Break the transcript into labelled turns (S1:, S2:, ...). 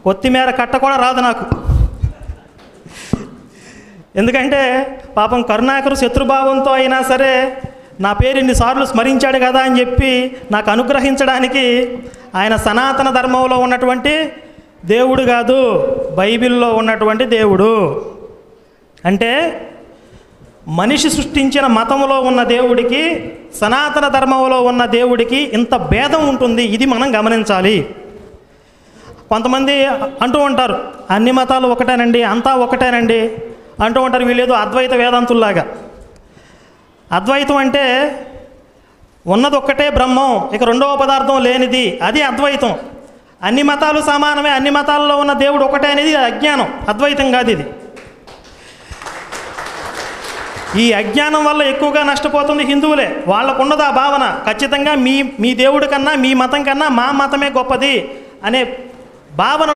S1: కొత్తిమీర కట్ట కూడా రాదు నాకు. ఎందుకంటే పాపం కరుణాకరు శత్రుభావంతో అయినా సరే నా పేరు ఇన్నిసార్లు స్మరించాడు కదా అని చెప్పి నాకు అనుగ్రహించడానికి ఆయన సనాతన ధర్మంలో ఉన్నటువంటి దేవుడు కాదు, బైబిల్లో ఉన్నటువంటి దేవుడు. అంటే మనిషి సృష్టించిన మతంలో ఉన్న దేవుడికి సనాతన ధర్మంలో ఉన్న దేవుడికి ఇంత భేదం ఉంటుంది. ఇది మనం గమనించాలి. కొంతమంది అంటూ ఉంటారు అన్ని మతాలు ఒకటేనండి, అంతా ఒకటేనండి అంటూ ఉంటారు. వీళ్ళేదో అద్వైత వేదాంతుల్లాగా. అద్వైతం అంటే ఉన్నది ఒక్కటే బ్రహ్మం, ఇక రెండవ పదార్థం లేనిది, అది అద్వైతం. అన్ని మతాలు సమానమే, అన్ని మతాల్లో ఉన్న దేవుడు ఒకటే అనేది అజ్ఞానం, అద్వైతం కాదు ఇది. ఈ అజ్ఞానం వల్ల ఎక్కువగా నష్టపోతుంది హిందువులే. వాళ్ళకున్నది ఆ భావన, ఖచ్చితంగా మీ దేవుడి కన్నా మీ మతం కన్నా మా మతమే గొప్పది అనే భావన